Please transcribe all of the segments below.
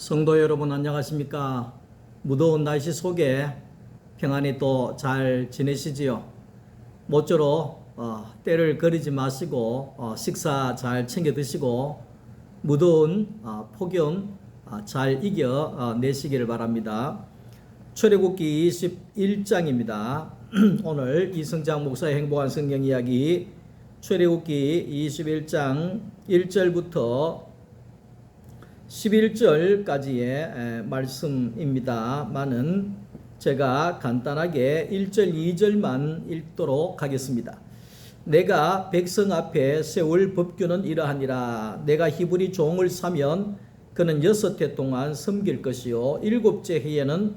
성도 여러분 안녕하십니까? 무더운 날씨 속에 평안히 또 잘 지내시지요? 모쪼록 때를 거리지 마시고 식사 잘 챙겨 드시고 무더운 폭염 잘 이겨 내시기를 바랍니다. 출애굽기 21장입니다. 오늘 이성장 목사의 행복한 성경 이야기 출애굽기 21장 1절부터 11절까지의 말씀입니다만은 제가 간단하게 1절 2절만 읽도록 하겠습니다. 내가 백성 앞에 세울 법규는 이러하니라. 내가 히브리 종을 사면 그는 6해 동안 섬길 것이요 7째 해에는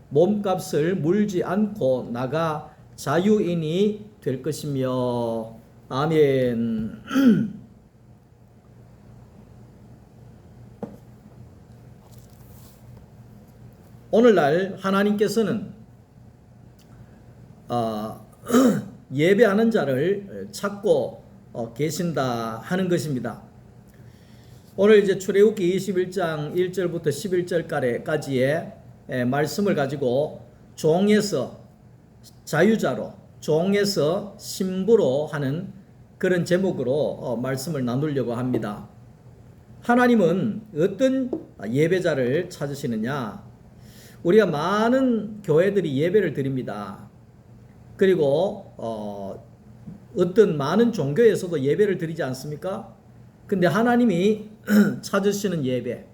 몸값을 물지 않고 나가 자유인이 될 것이며. 아멘. 오늘날 하나님께서는 예배하는 자를 찾고 계신다 하는 것입니다. 오늘 이제 출애굽기 21장 1절부터 11절까지의 말씀을 가지고 종에서 자유자로, 종에서 신부로 하는 그런 제목으로 말씀을 나누려고 합니다. 하나님은 어떤 예배자를 찾으시느냐? 우리가 많은 교회들이 예배를 드립니다. 그리고 어떤 많은 종교에서도 예배를 드리지 않습니까? 근데 하나님이 찾으시는 예배,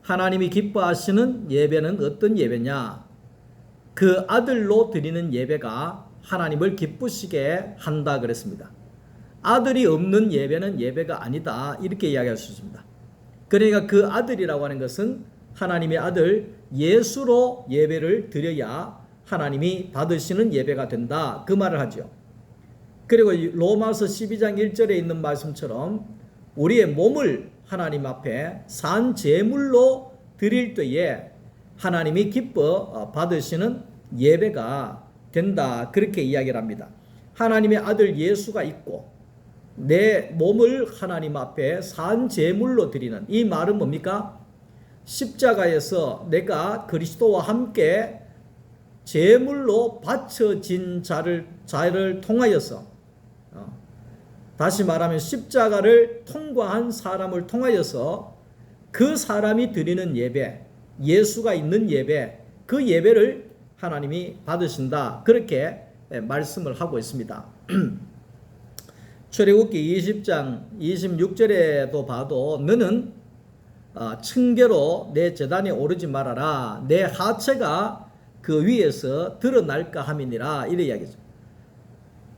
하나님이 기뻐하시는 예배는 어떤 예배냐? 그 아들로 드리는 예배가 하나님을 기쁘시게 한다 그랬습니다. 아들이 없는 예배는 예배가 아니다, 이렇게 이야기할 수 있습니다. 그러니까 그 아들이라고 하는 것은 하나님의 아들 예수로 예배를 드려야 하나님이 받으시는 예배가 된다, 그 말을 하죠. 그리고 로마서 12장 1절에 있는 말씀처럼 우리의 몸을 하나님 앞에 산 제물로 드릴 때에 하나님이 기뻐 받으시는 예배가 된다, 그렇게 이야기를 합니다. 하나님의 아들 예수가 있고 내 몸을 하나님 앞에 산 제물로 드리는, 이 말은 뭡니까? 십자가에서 내가 그리스도와 함께 제물로 바쳐진 자를 통하여서, 다시 말하면 십자가를 통과한 사람을 통하여서 그 사람이 드리는 예배, 예수가 있는 예배, 그 예배를 하나님이 받으신다, 그렇게 말씀을 하고 있습니다. 출애굽기 20장 26절에도 봐도 너는 층계로 내 제단에 오르지 말아라. 내 하체가 그 위에서 드러날까 함이니라, 이래 이야기죠.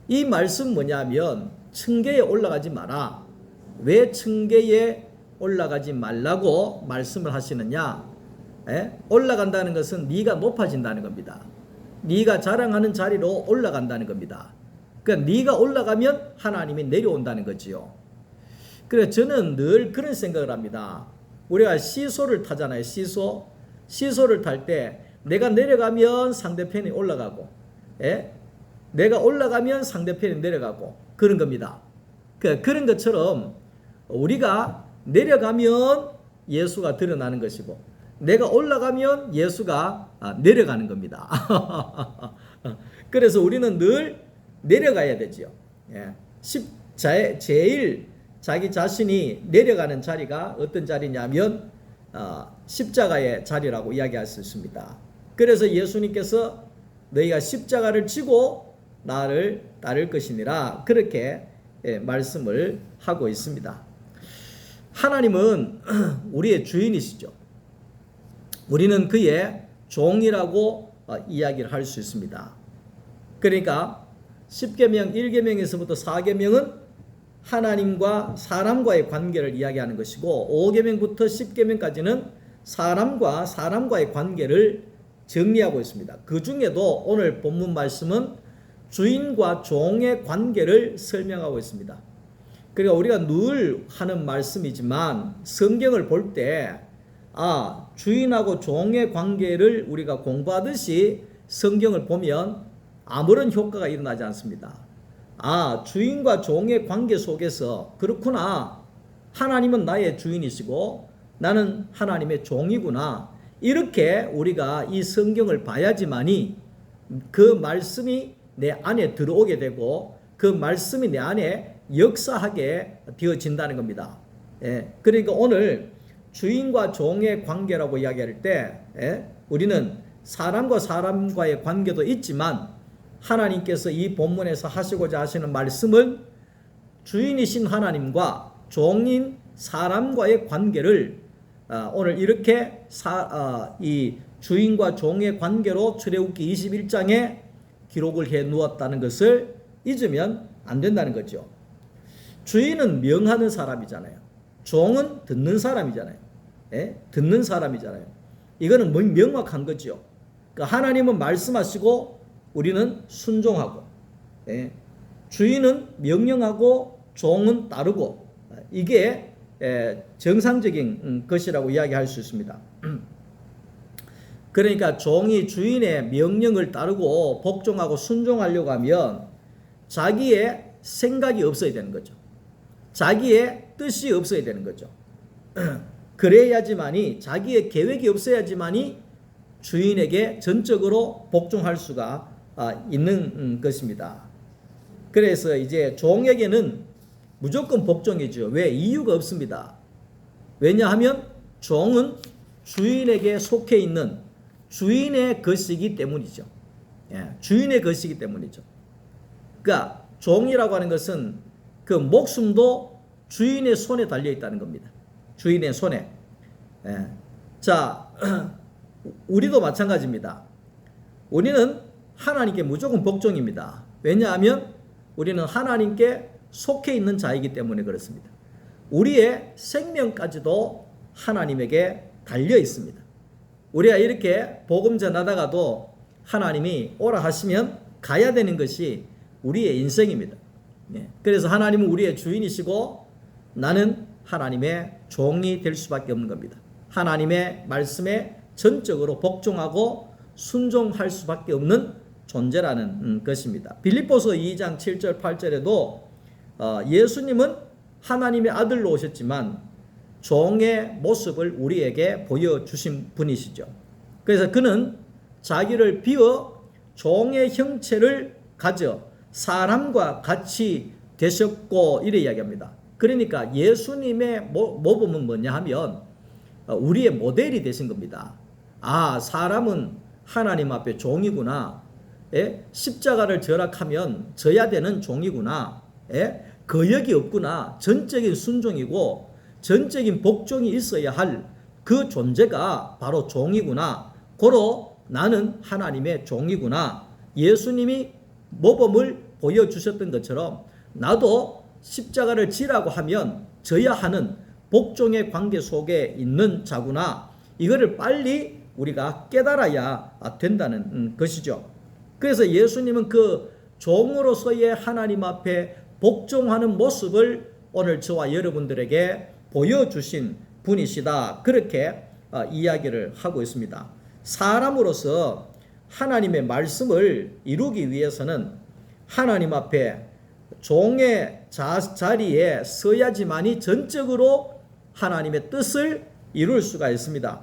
이 말씀 뭐냐면 층계에 올라가지 마라. 왜 층계에 올라가지 말라고 말씀을 하시느냐? 올라간다는 것은 네가 높아진다는 겁니다. 네가 자랑하는 자리로 올라간다는 겁니다. 그러니까 네가 올라가면 하나님이 내려온다는 거지요. 그래서 저는 늘 그런 생각을 합니다. 우리가 시소를 타잖아요. 시소를 탈 때 내가 내려가면 상대편이 올라가고, 내가 올라가면 상대편이 내려가고, 그런 겁니다. 그런 것처럼 우리가 내려가면 예수가 드러나는 것이고, 내가 올라가면 예수가 내려가는 겁니다. 그래서 우리는 늘 내려가야 되죠. 제일 자기 자신이 내려가는 자리가 어떤 자리냐면 십자가의 자리라고 이야기할 수 있습니다. 그래서 예수님께서 너희가 십자가를 지고 나를 따를 것이니라, 그렇게 말씀을 하고 있습니다. 하나님은 우리의 주인이시죠. 우리는 그의 종이라고 이야기를 할 수 있습니다. 그러니까 10계명 1계명에서부터 4계명은 하나님과 사람과의 관계를 이야기하는 것이고, 5계명부터 10계명까지는 사람과의 관계를 정리하고 있습니다. 그 중에도 오늘 본문 말씀은 주인과 종의 관계를 설명하고 있습니다. 그러니까 우리가 늘 하는 말씀이지만 성경을 볼 때 주인하고 종의 관계를 우리가 공부하듯이 성경을 보면 아무런 효과가 일어나지 않습니다. 주인과 종의 관계 속에서 그렇구나, 하나님은 나의 주인이시고 나는 하나님의 종이구나. 이렇게 우리가 이 성경을 봐야지만이 그 말씀이 내 안에 들어오게 되고 그 말씀이 내 안에 역사하게 되어진다는 겁니다. 그러니까 오늘 주인과 종의 관계라고 이야기할 때 우리는 사람과 사람과의 관계도 있지만 하나님께서 이 본문에서 하시고자 하시는 말씀은 주인이신 하나님과 종인 사람과의 관계를 오늘 이렇게 이 주인과 종의 관계로 출애굽기 21장에 기록을 해 놓았다는 것을 잊으면 안 된다는 거죠. 주인은 명하는 사람이잖아요. 종은 듣는 사람이잖아요. 듣는 사람이잖아요. 이거는 명확한 거죠. 그러니까 하나님은 말씀하시고 우리는 순종하고, 주인은 명령하고 종은 따르고, 이게 정상적인 것이라고 이야기할 수 있습니다. 그러니까 종이 주인의 명령을 따르고 복종하고 순종하려고 하면 자기의 생각이 없어야 되는 거죠. 자기의 뜻이 없어야 되는 거죠. 그래야지만이, 자기의 계획이 없어야지만이 주인에게 전적으로 복종할 수가 있는 것입니다. 그래서 이제 종에게는 무조건 복종이죠. 왜? 이유가 없습니다. 왜냐하면 종은 주인에게 속해 있는 주인의 것이기 때문이죠. 주인의 것이기 때문이죠. 그러니까 종이라고 하는 것은 그 목숨도 주인의 손에 달려 있다는 겁니다. 주인의 손에. 자, 우리도 마찬가지입니다. 우리는 하나님께 무조건 복종입니다. 왜냐하면 우리는 하나님께 속해 있는 자이기 때문에 그렇습니다. 우리의 생명까지도 하나님에게 달려 있습니다. 우리가 이렇게 복음 전하다가도 하나님이 오라 하시면 가야 되는 것이 우리의 인생입니다. 그래서 하나님은 우리의 주인이시고 나는 하나님의 종이 될 수밖에 없는 겁니다. 하나님의 말씀에 전적으로 복종하고 순종할 수밖에 없는 존재라는 것입니다. 빌립보서 2장 7절 8절에도 예수님은 하나님의 아들로 오셨지만 종의 모습을 우리에게 보여주신 분이시죠. 그래서 그는 자기를 비워 종의 형체를 가져 사람과 같이 되셨고 이래 이야기합니다. 그러니까 예수님의 모범은 뭐냐 하면 우리의 모델이 되신 겁니다. 사람은 하나님 앞에 종이구나. 십자가를 절약하면 져야 되는 종이구나. 거역이 없구나. 전적인 순종이고 전적인 복종이 있어야 할 그 존재가 바로 종이구나. 고로 나는 하나님의 종이구나. 예수님이 모범을 보여주셨던 것처럼 나도 십자가를 지라고 하면 져야 하는 복종의 관계 속에 있는 자구나. 이거를 빨리 우리가 깨달아야 된다는 것이죠. 그래서 예수님은 그 종으로서의 하나님 앞에 복종하는 모습을 오늘 저와 여러분들에게 보여주신 분이시다. 그렇게 이야기를 하고 있습니다. 사람으로서 하나님의 말씀을 이루기 위해서는 하나님 앞에 종의 자리에 서야지만이 전적으로 하나님의 뜻을 이룰 수가 있습니다.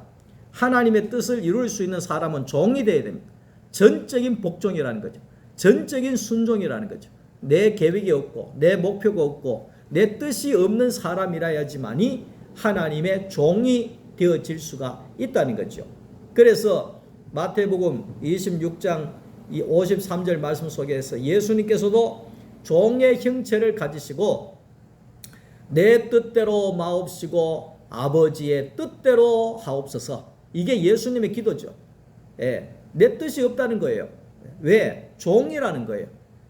하나님의 뜻을 이룰 수 있는 사람은 종이 되어야 됩니다. 전적인 복종이라는 거죠. 전적인 순종이라는 거죠. 내 계획이 없고 내 목표가 없고 내 뜻이 없는 사람이라야지만이 하나님의 종이 되어질 수가 있다는 거죠. 그래서 마태복음 26장 53절 말씀 속에서 예수님께서도 종의 형체를 가지시고 내 뜻대로 마옵시고 아버지의 뜻대로 하옵소서. 이게 예수님의 기도죠. 내 뜻이 없다는 거예요. 왜? 종이라는 거예요.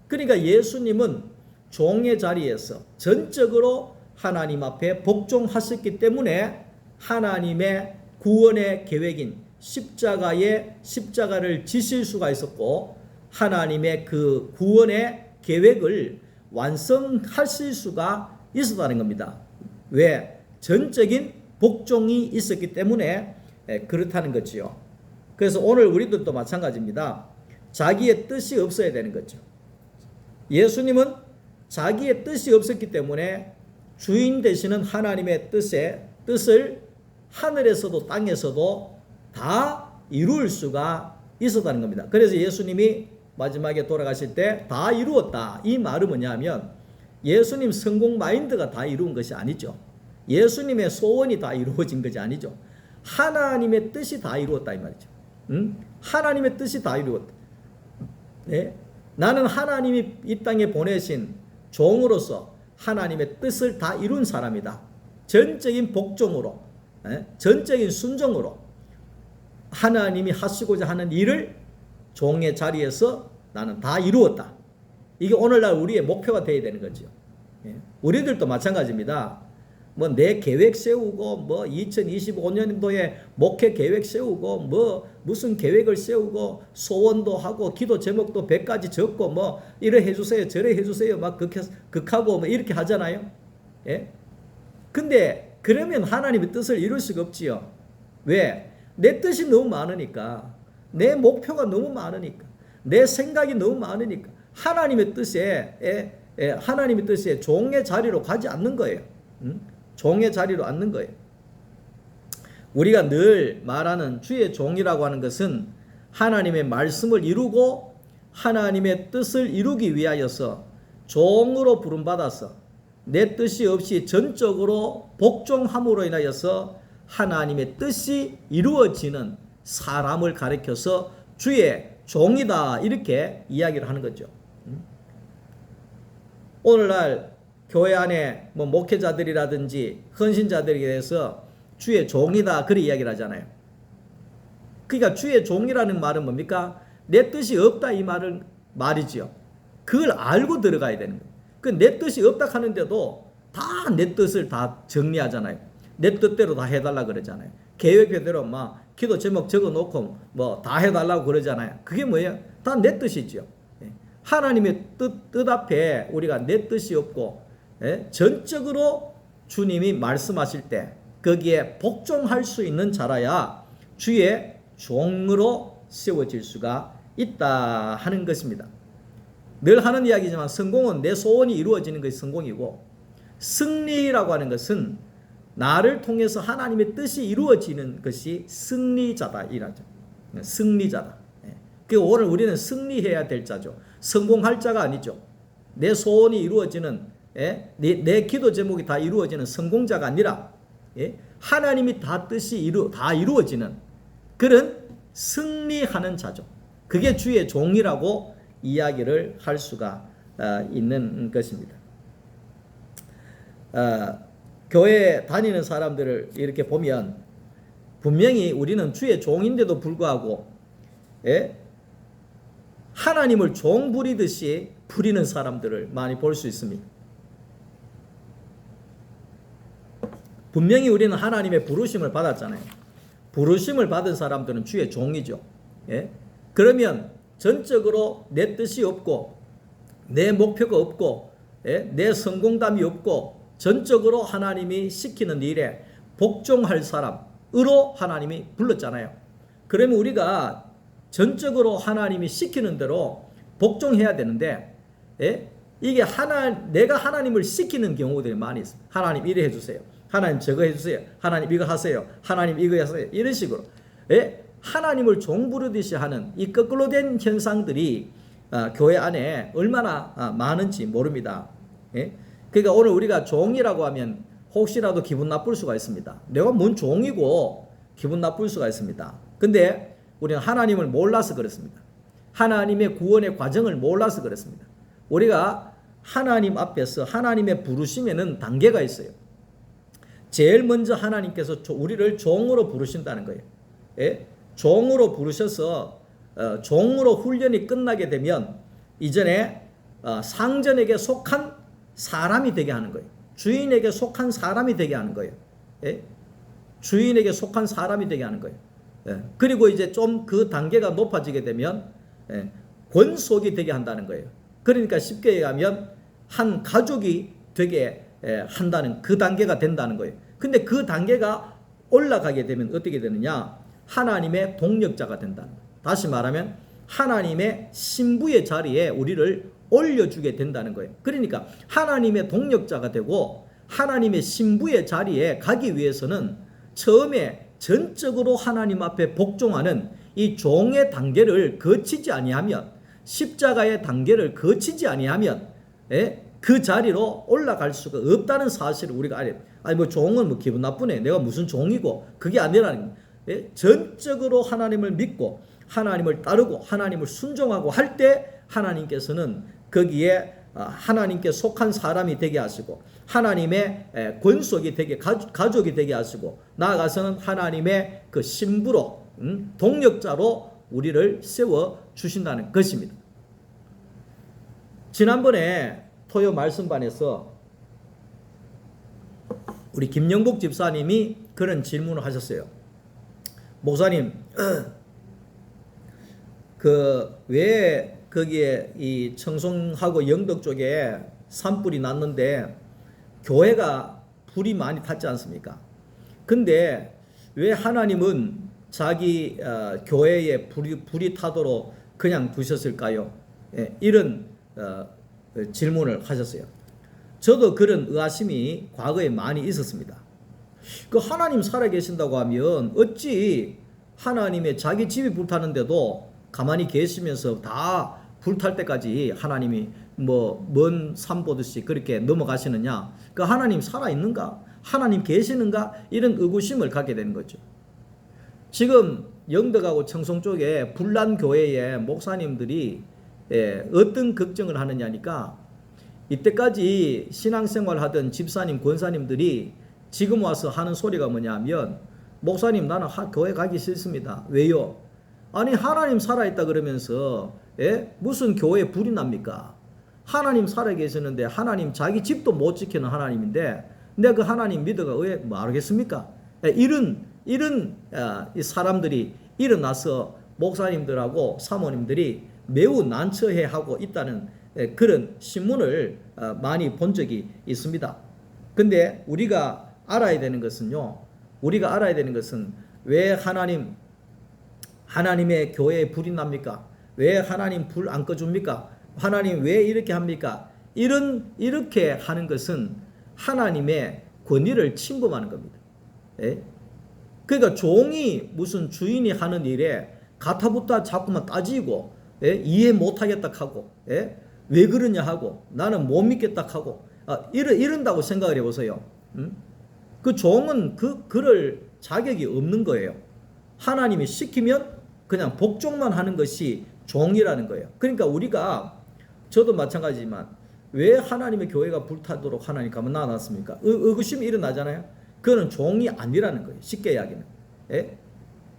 그러니까 예수님은 종의 자리에서 전적으로 하나님 앞에 복종하셨기 때문에 하나님의 구원의 계획인 십자가를 지실 수가 있었고 하나님의 그 구원의 계획을 완성하실 수가 있었다는 겁니다. 왜? 전적인 복종이 있었기 때문에 그렇다는 거지요. 그래서 오늘 우리들도 마찬가지입니다. 자기의 뜻이 없어야 되는 거죠. 예수님은 자기의 뜻이 없었기 때문에 주인 되시는 하나님의 뜻을 하늘에서도 땅에서도 다 이룰 수가 있었다는 겁니다. 그래서 예수님이 마지막에 돌아가실 때 다 이루었다. 이 말은 뭐냐면 예수님 성공 마인드가 다 이루은 것이 아니죠. 예수님의 소원이 다 이루어진 것이 아니죠. 하나님의 뜻이 다 이루었다 이 말이죠. 하나님의 뜻이 다 이루었다. 네? 나는 하나님이 이 땅에 보내신 종으로서 하나님의 뜻을 다 이룬 사람이다. 전적인 복종으로, 전적인 순종으로 하나님이 하시고자 하는 일을 종의 자리에서 나는 다 이루었다. 이게 오늘날 우리의 목표가 되어야 되는 거죠. 우리들도 마찬가지입니다. 뭐 내 계획 세우고 뭐 2025년도에 목회 계획 세우고 뭐 무슨 계획을 세우고 소원도 하고 기도 제목도 100가지 적고 뭐 이래 해주세요 저래 해주세요 막 극하고 뭐 이렇게 하잖아요. 예? 근데 그러면 하나님의 뜻을 이룰 수가 없지요. 왜? 내 뜻이 너무 많으니까, 내 목표가 너무 많으니까, 내 생각이 너무 많으니까 하나님의 뜻에 종의 자리로 가지 않는 거예요. 종의 자리로 앉는 거예요. 우리가 늘 말하는 주의 종이라고 하는 것은 하나님의 말씀을 이루고 하나님의 뜻을 이루기 위하여서 종으로 부름받아서 내 뜻이 없이 전적으로 복종함으로 인하여서 하나님의 뜻이 이루어지는 사람을 가리켜서 주의 종이다 이렇게 이야기를 하는 거죠. 오늘날 교회 안에 뭐 목회자들이라든지 헌신자들에 대해서 주의 종이다 그렇게 이야기를 하잖아요. 그러니까 주의 종이라는 말은 뭡니까? 내 뜻이 없다 이 말이지요. 그걸 알고 들어가야 되는 거예요. 그 내 뜻이 없다 하는데도 다 내 뜻을 다 정리하잖아요. 내 뜻대로 다 해달라 그러잖아요. 계획표대로 막 기도 제목 적어놓고 뭐 다 해달라고 그러잖아요. 그게 뭐예요? 다 내 뜻이죠. 하나님의 뜻 앞에 우리가 내 뜻이 없고 전적으로 주님이 말씀하실 때 거기에 복종할 수 있는 자라야 주의 종으로 세워질 수가 있다 하는 것입니다. 늘 하는 이야기지만 성공은 내 소원이 이루어지는 것이 성공이고 승리라고 하는 것은 나를 통해서 하나님의 뜻이 이루어지는 것이 승리자다 이라죠. 승리자다. 그리고 오늘 우리는 승리해야 될 자죠. 성공할 자가 아니죠. 내 소원이 이루어지는 내 기도 제목이 다 이루어지는 성공자가 아니라 하나님이 다 뜻이 다 이루어지는 그런 승리하는 자죠. 그게 주의 종이라고 이야기를 할 수가 있는 것입니다. 교회 다니는 사람들을 이렇게 보면 분명히 우리는 주의 종인데도 불구하고 하나님을 종 부리듯이 부리는 사람들을 많이 볼 수 있습니다. 분명히 우리는 하나님의 부르심을 받았잖아요. 부르심을 받은 사람들은 주의 종이죠. 그러면 전적으로 내 뜻이 없고 내 목표가 없고 내 성공담이 없고 전적으로 하나님이 시키는 일에 복종할 사람으로 하나님이 불렀잖아요. 그러면 우리가 전적으로 하나님이 시키는 대로 복종해야 되는데 이게 내가 하나님을 시키는 경우들이 많이 있습니다. 하나님 이래 해주세요. 하나님 저거 해주세요. 하나님 이거 하세요. 하나님 이거 하세요. 이런 식으로 하나님을 종부르듯이 하는 이 거꾸로 된 현상들이 교회 안에 얼마나 많은지 모릅니다. 그러니까 오늘 우리가 종이라고 하면 혹시라도 기분 나쁠 수가 있습니다. 내가 뭔 종이고 기분 나쁠 수가 있습니다. 근데 우리는 하나님을 몰라서 그렇습니다. 하나님의 구원의 과정을 몰라서 그렇습니다. 우리가 하나님 앞에서 하나님의 부르심에는 단계가 있어요. 제일 먼저 하나님께서 우리를 종으로 부르신다는 거예요. 종으로 부르셔서 종으로 훈련이 끝나게 되면 이전에 상전에게 속한 사람이 되게 하는 거예요. 주인에게 속한 사람이 되게 하는 거예요. 주인에게 속한 사람이 되게 하는 거예요. 그리고 이제 좀 그 단계가 높아지게 되면 권속이 되게 한다는 거예요. 그러니까 쉽게 얘기하면 한 가족이 되게 한다는 그 단계가 된다는 거예요. 근데 그 단계가 올라가게 되면 어떻게 되느냐? 하나님의 동력자가 된다는 거예요. 다시 말하면 하나님의 신부의 자리에 우리를 올려주게 된다는 거예요. 그러니까 하나님의 동력자가 되고 하나님의 신부의 자리에 가기 위해서는 처음에 전적으로 하나님 앞에 복종하는 이 종의 단계를 거치지 아니하면, 십자가의 단계를 거치지 아니하면 그 자리로 올라갈 수가 없다는 사실을 우리가 알아야 돼. 아니 뭐 종은 뭐 기분 나쁘네, 내가 무슨 종이고, 그게 아니라는 거예요. 전적으로 하나님을 믿고 하나님을 따르고 하나님을 순종하고 할 때 하나님께서는 거기에 하나님께 속한 사람이 되게 하시고 하나님의 권속이 되게, 가족이 되게 하시고, 나아가서는 하나님의 그 신부로, 동력자로 우리를 세워 주신다는 것입니다. 지난번에 토요 말씀반에서 우리 김영복 집사님이 그런 질문을 하셨어요. 목사님, 왜 거기에 이 청송하고 영덕 쪽에 산불이 났는데 교회가 불이 많이 탔지 않습니까? 근데 왜 하나님은 자기 교회에 불이 타도록 그냥 두셨을까요? 이런 질문을 하셨어요. 저도 그런 의아심이 과거에 많이 있었습니다. 그 하나님 살아계신다고 하면 어찌 하나님의 자기 집이 불타는데도 가만히 계시면서 다 불탈 때까지 하나님이 뭐 먼 산 보듯이 그렇게 넘어가시느냐? 그 하나님 살아있는가? 하나님 계시는가? 이런 의구심을 갖게 되는 거죠. 지금 영덕하고 청송 쪽에 불난 교회의 목사님들이 어떤 걱정을 하느냐니까, 이때까지 신앙생활 하던 집사님, 권사님들이 지금 와서 하는 소리가 뭐냐면, 목사님 나는 교회 가기 싫습니다. 왜요? 아니 하나님 살아있다 그러면서 무슨 교회에 불이 납니까? 하나님 살아계시는데 하나님 자기 집도 못 지키는 하나님인데 내가 그 하나님 믿어가 왜 말하겠습니까? 이런 사람들이 일어나서 목사님들하고 사모님들이 매우 난처해하고 있다는 그런 신문을 많이 본 적이 있습니다. 근데 우리가 알아야 되는 것은요, 우리가 알아야 되는 것은 왜 하나님의 교회에 불이 납니까? 왜 하나님 불 안 꺼줍니까? 하나님 왜 이렇게 합니까? 이렇게 하는 것은 하나님의 권위를 침범하는 겁니다. 그러니까 종이 무슨 주인이 하는 일에 가타부타 자꾸만 따지고 이해 못하겠다 하고 왜 그러냐 하고 나는 못 믿겠다 하고 이런다고 생각을 해보세요. 그 종은 그럴 자격이 없는 거예요. 하나님이 시키면 그냥 복종만 하는 것이 종이라는 거예요. 그러니까 우리가, 저도 마찬가지지만 왜 하나님의 교회가 불타도록 하나님 가만 놔놨습니까? 의구심이 일어나잖아요. 그거는 종이 아니라는 거예요. 쉽게 이야기는.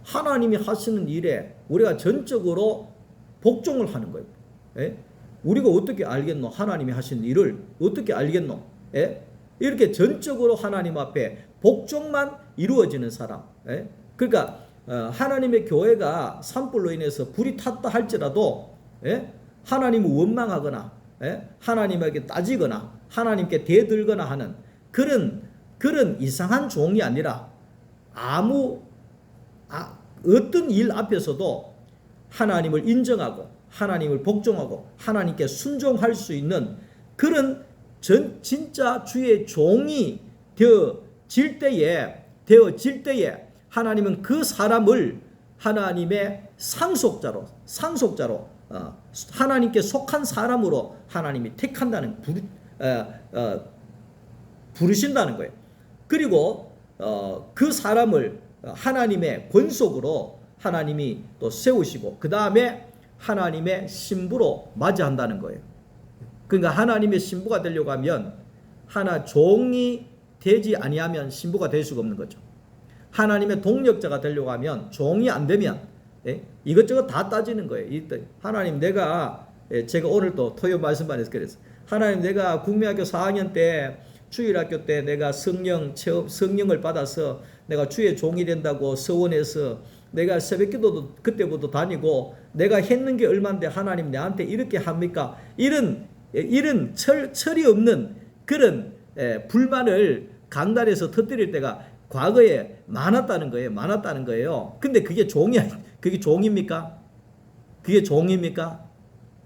하나님이 하시는 일에 우리가 전적으로 복종을 하는 거예요. 우리가 어떻게 알겠노? 하나님이 하시는 일을 어떻게 알겠노? 이렇게 전적으로 하나님 앞에 복종만 이루어지는 사람. 그러니까 하나님의 교회가 산불로 인해서 불이 탔다 할지라도 하나님을 원망하거나 하나님에게 따지거나 하나님께 대들거나 하는 그런 이상한 종이 아니라 어떤 일 앞에서도 하나님을 인정하고 하나님을 복종하고 하나님께 순종할 수 있는 그런 진짜 주의 종이 되어질 때에 하나님은 그 사람을 하나님의 상속자로 하나님께 속한 사람으로 하나님이 택한다는 부르신다는 거예요. 그리고 그 사람을 하나님의 권속으로 하나님이 또 세우시고 그 다음에 하나님의 신부로 맞이한다는 거예요. 그러니까 하나님의 신부가 되려고 하면 종이 되지 아니하면 신부가 될 수가 없는 거죠. 하나님의 동력자가 되려고 하면 종이 안 되면 이것저것 다 따지는 거예요. 하나님 제가 오늘 또 토요 말씀반에서 그랬어요. 하나님 내가 국민학교 4학년 때 주일학교 때 내가 성령을 받아서 내가 주의 종이 된다고 서원해서 내가 새벽기도도 그때부터 다니고 내가 했는 게 얼만데 하나님 내한테 이렇게 합니까? 이런 철이 없는 그런 불만을 강단에서 터뜨릴 때가 과거에 많았다는 거예요. 근데 그게 종입니까? 그게 종입니까?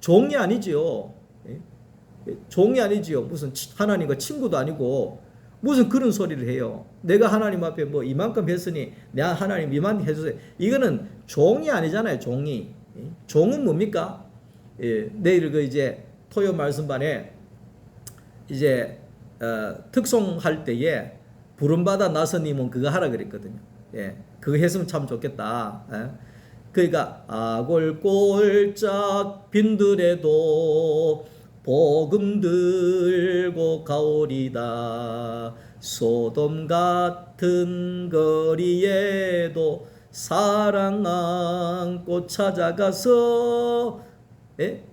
종이 아니지요. 종이 아니지요. 무슨 하나님과 친구도 아니고 무슨 그런 소리를 해요. 내가 하나님 앞에 뭐 이만큼 했으니 내가 하나님 이만큼 해주세요. 이거는 종이 아니잖아요. 종이. 종은 뭡니까? 예, 내일 그 이제 토요 말씀반에 이제 특송할 때에 부름받아 나서님은 그거 하라 그랬거든요. 예, 그거 했으면 참 좋겠다. 예. 그러니까 아골골짝 빈들에도 복음 들고 가오리다. 소돔 같은 거리에도 사랑 안고 찾아가서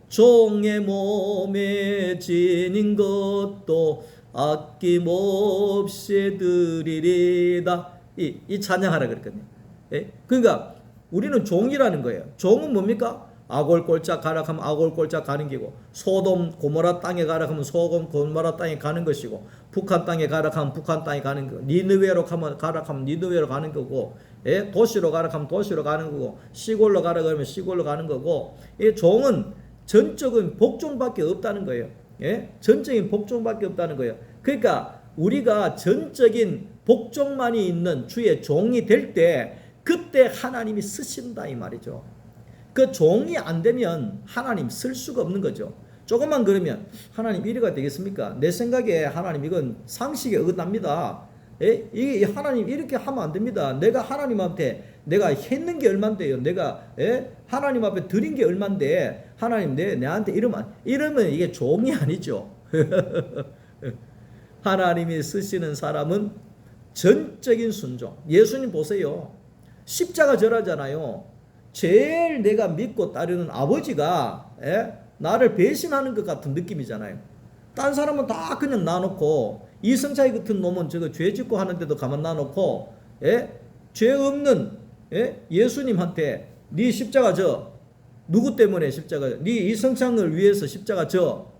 종의 몸에 지닌 것도 아낌없이 드리리다. 이 찬양하라 그랬거든요. 그러니까 우리는 종이라는 거예요. 종은 뭡니까? 아골골짝 가라 하면 아골골짝 가는 기고, 소돔 고모라 땅에 가라 하면 소돔 고모라 땅에 가는 것이고, 북한 땅에 가라 하면 북한 땅에 가는 거, 니느웨로 가라 하면 니느웨로 가는 거고, 도시로 가라 하면 도시로 가는 거고, 시골로 가라 그러면 시골로 가는 거고, 이 종은 전적인 복종밖에 없다는 거예요. 전적인 복종밖에 없다는 거예요. 그러니까 우리가 전적인 복종만이 있는 주의 종이 될 때 그때 하나님이 쓰신다 이 말이죠. 그 종이 안 되면 하나님 쓸 수가 없는 거죠. 조금만 그러면 하나님 이래가 되겠습니까? 내 생각에 하나님 이건 상식에 어긋납니다. 이게 하나님 이렇게 하면 안 됩니다. 내가 하나님한테 내가 했는 게 얼만데요. 내가 하나님 앞에 드린 게 얼만데 하나님 내한테 이러면 이게 종이 아니죠. 하나님이 쓰시는 사람은 전적인 순종. 예수님 보세요. 십자가 절하잖아요. 제일 내가 믿고 따르는 아버지가 나를 배신하는 것 같은 느낌이잖아요. 딴 사람은 다 그냥 놔놓고 이성차이 같은 놈은 저거 죄 짓고 하는데도 가만 놔놓고 죄 없는 예수님한테 네 십자가 져. 누구 때문에 십자가 져? 네 이성창을 위해서 십자가 져.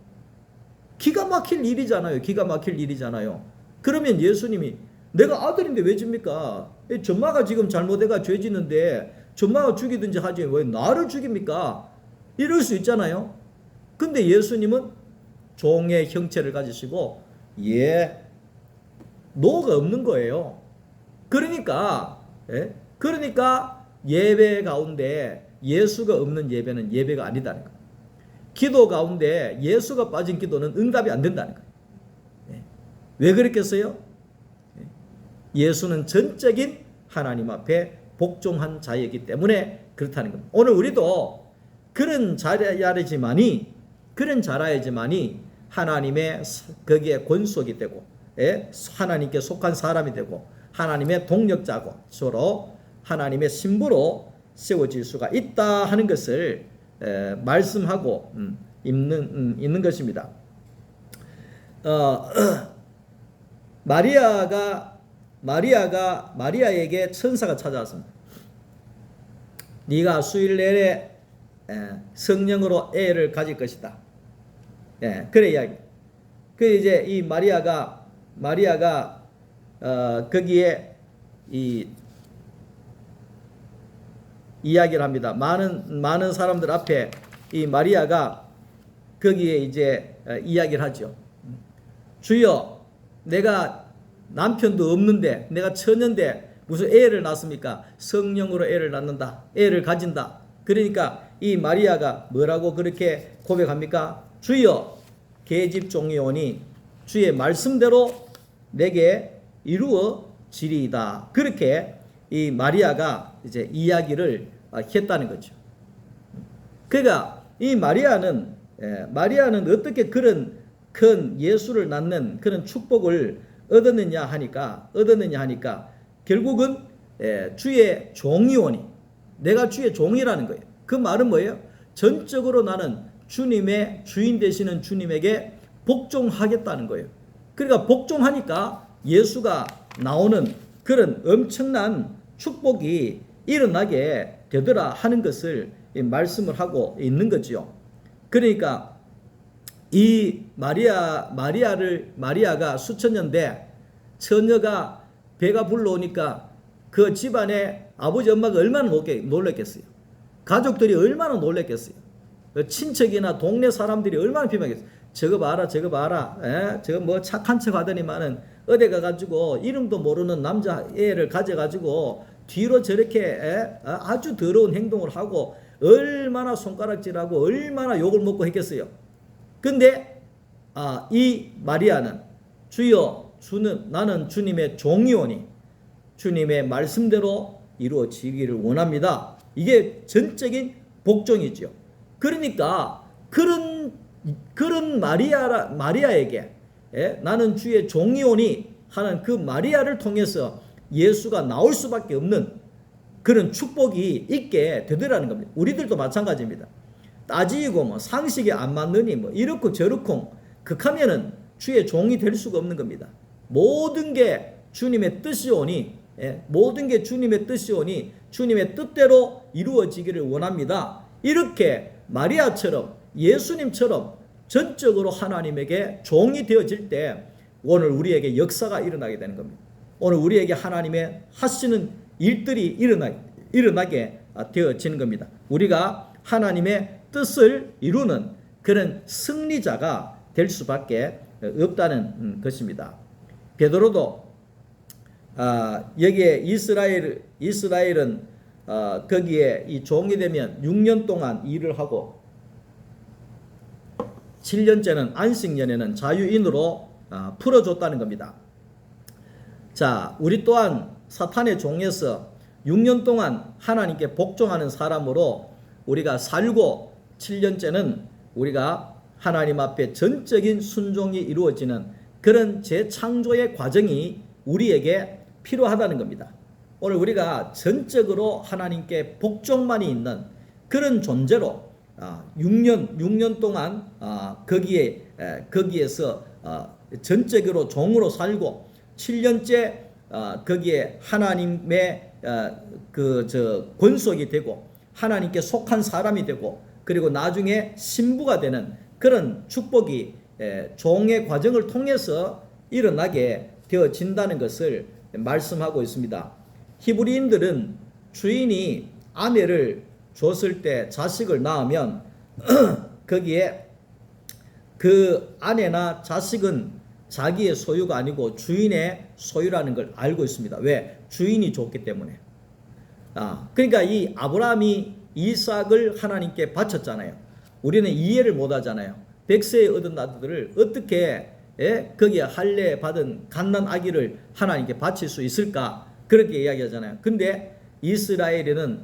기가 막힐 일이잖아요. 기가 막힐 일이잖아요. 그러면 예수님이 내가 아들인데 왜 집니까? 전마가 지금 잘못해가 죄 짓는데 전마가 죽이든지 하지 왜 나를 죽입니까? 이럴 수 있잖아요. 근데 예수님은 종의 형체를 가지시고 노가 없는 거예요. 그러니까 예배 가운데 예수가 없는 예배는 예배가 아니다는 거예요. 기도 가운데 예수가 빠진 기도는 응답이 안 된다는 거예요. 왜 그랬겠어요? 예수는 전적인 하나님 앞에 복종한 자이기 때문에 그렇다는 겁니다. 오늘 우리도 그런 자라야지만이 하나님의 거기에 권속이 되고 하나님께 속한 사람이 되고 하나님의 동력자고 서로 하나님의 신부로 세워질 수가 있다 하는 것을 말씀하고 있는 것입니다. 마리아에게 천사가 찾아왔습니다. 네가 수일 내에 성령으로 애를 가질 것이다. 그래 이야기. 그 이제 이 마리아가 거기에 이 이야기를 합니다. 많은 사람들 앞에 이 마리아가 거기에 이제 이야기를 하죠. 주여, 내가 남편도 없는데 내가 처녀인데 무슨 애를 낳습니까? 성령으로 애를 낳는다. 애를 가진다. 그러니까 이 마리아가 뭐라고 그렇게 고백합니까? 주여, 계집 종이 오니 주의 말씀대로 내게 이루어지리이다. 그렇게 이 마리아가 이제 이야기를 했다는 거죠. 그러니까 이 마리아는 어떻게 그런 큰 예수를 낳는 그런 축복을 얻었느냐 하니까 결국은 주의 종이 오니 내가 주의 종이라는 거예요. 그 말은 뭐예요? 전적으로 나는 주님의 주인 되시는 주님에게 복종하겠다는 거예요. 그러니까 복종하니까 예수가 나오는 그런 엄청난 축복이 일어나게 되더라 하는 것을 말씀을 하고 있는 거지요. 그러니까 이 마리아가 수천년대 처녀가 배가 불러오니까 그 집안에 아버지 엄마가 얼마나 놀랬겠어요. 가족들이 얼마나 놀랬겠어요. 친척이나 동네 사람들이 얼마나 비방했어요. 저거 봐라. 저거 뭐 착한 척 하더니만은 어디 가가지고 이름도 모르는 남자애를 가져가지고 뒤로 저렇게 아주 더러운 행동을 하고 얼마나 손가락질하고 얼마나 욕을 먹고 했겠어요. 근데 이 마리아는 주여 나는 주님의 종이오니 주님의 말씀대로 이루어지기를 원합니다. 이게 전적인 복종이죠. 그러니까 그런 마리아에게 나는 주의 종이오니 하는 그 마리아를 통해서 예수가 나올 수밖에 없는 그런 축복이 있게 되더라는 겁니다. 우리들도 마찬가지입니다. 따지고 뭐 상식에 안 맞느니 뭐 이렇고 저렇고 극하면은 주의 종이 될 수가 없는 겁니다. 모든 게 주님의 뜻이 오니 모든 게 주님의 뜻이 오니 주님의 뜻대로 이루어지기를 원합니다. 이렇게 마리아처럼 예수님처럼 전적으로 하나님에게 종이 되어질 때 오늘 우리에게 역사가 일어나게 되는 겁니다. 오늘 우리에게 하나님의 하시는 일들이 일어나게 되어지는 겁니다. 우리가 하나님의 뜻을 이루는 그런 승리자가 될 수밖에 없다는 것입니다. 베드로도 여기에 이스라엘은 거기에 이 종이 되면 6년 동안 일을 하고 7년째는 안식년에는 자유인으로 풀어줬다는 겁니다. 자, 우리 또한 사탄의 종에서 6년 동안 하나님께 복종하는 사람으로 우리가 살고 7년째는 우리가 하나님 앞에 전적인 순종이 이루어지는 그런 재창조의 과정이 우리에게 필요하다는 겁니다. 오늘 우리가 전적으로 하나님께 복종만이 있는 그런 존재로 6년 동안 거기에서 전적으로 종으로 살고 7년째 거기에 하나님의 권속이 되고 하나님께 속한 사람이 되고 그리고 나중에 신부가 되는 그런 축복이 종의 과정을 통해서 일어나게 되어진다는 것을 말씀하고 있습니다. 히브리인들은 주인이 아내를 줬을 때 자식을 낳으면 거기에 그 아내나 자식은 자기의 소유가 아니고 주인의 소유라는 걸 알고 있습니다. 왜? 주인이 줬기 때문에. 그러니까 이 아브라함이 이삭을 하나님께 바쳤잖아요. 우리는 이해를 못 하잖아요. 백세에 얻은 아들을 어떻게 거기에 할례 받은 갓난 아기를 하나님께 바칠 수 있을까? 그렇게 이야기하잖아요. 근데 이스라엘에는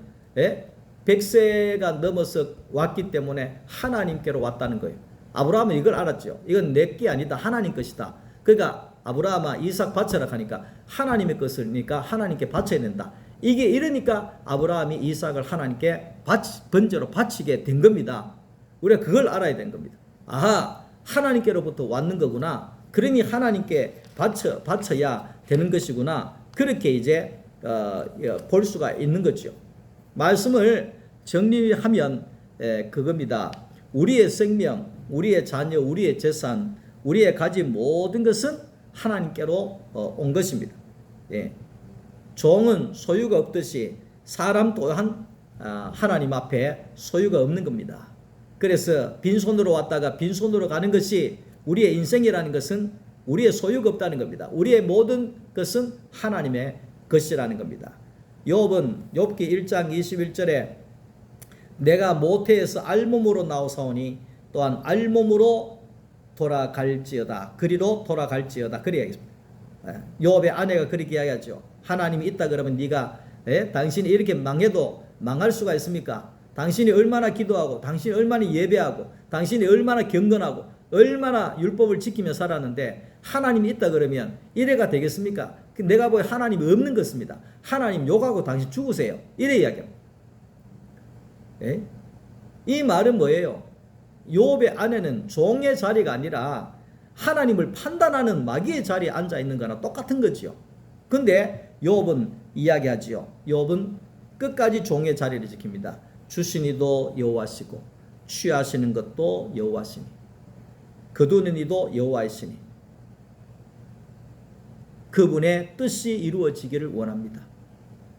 100세가 넘어서 왔기 때문에 하나님께로 왔다는 거예요. 아브라함은 이걸 알았죠. 이건 내 게 아니다. 하나님 것이다. 그러니까 아브라함아 이삭 바쳐라 하니까 하나님의 것이니까 하나님께 바쳐야 된다. 이게 이러니까 아브라함이 이삭을 하나님께 번제로 바치게 된 겁니다. 우리가 그걸 알아야 되는 겁니다. 하나님께로부터 왔는 거구나. 그러니 하나님께 바쳐야 되는 것이구나. 그렇게 이제 볼 수가 있는 거죠. 말씀을 정리하면 그겁니다. 우리의 생명, 우리의 자녀, 우리의 재산, 우리의 가진 모든 것은 하나님께로 온 것입니다. 종은 소유가 없듯이 사람 또한 하나님 앞에 소유가 없는 겁니다. 그래서 빈손으로 왔다가 빈손으로 가는 것이 우리의 인생이라는 것은 우리의 소유가 없다는 겁니다. 우리의 모든 것은 하나님의 것이라는 겁니다. 욥은 욥기 1장 21절에 내가 모태에서 알몸으로 나오사오니 또한 알몸으로 돌아갈지어다. 그리로 돌아갈지어다. 그래 이야기했습니다. 욥의 아내가 그렇게 이야기하죠. 하나님이 있다 그러면 네가 당신이 이렇게 망해도 망할 수가 있습니까? 당신이 얼마나 기도하고 당신이 얼마나 예배하고 당신이 얼마나 경건하고 얼마나 율법을 지키며 살았는데 하나님이 있다 그러면 이래가 되겠습니까? 내가 보기에 하나님이 없는 것입니다. 하나님 욕하고 당신 죽으세요. 이래 이야기합니다. 이 말은 뭐예요? 욥의 아내는 종의 자리가 아니라 하나님을 판단하는 마귀의 자리에 앉아 있는 거나 똑같은 거지요. 근데 욥은 이야기하지요. 욥은 끝까지 종의 자리를 지킵니다. 주신 이도 여호와시고 취하시는 것도 여호와시니 거두는 이도 여호와이시니 그분의 뜻이 이루어지기를 원합니다.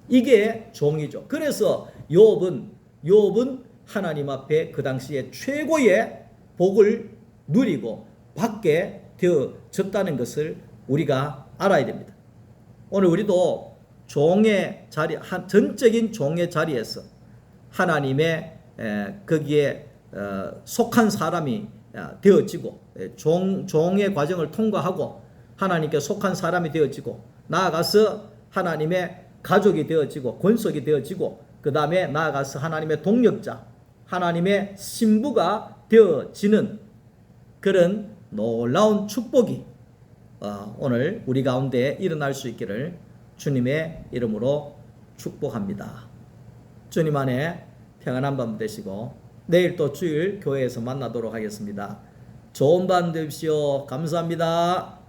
이게 종이죠. 그래서 욥은 하나님 앞에 그 당시에 최고의 복을 누리고 받게 되어졌다는 것을 우리가 알아야 됩니다. 오늘 우리도 종의 자리, 전적인 종의 자리에서 하나님의 거기에 속한 사람이 되어지고 종의 과정을 통과하고 하나님께 속한 사람이 되어지고 나아가서 하나님의 가족이 되어지고 권속이 되어지고 그 다음에 나아가서 하나님의 동력자, 하나님의 신부가 되어지는 그런 놀라운 축복이 오늘 우리 가운데 일어날 수 있기를 주님의 이름으로 축복합니다. 주님 안에 평안한 밤 되시고 내일 또 주일 교회에서 만나도록 하겠습니다. 좋은 밤 되십시오. 감사합니다.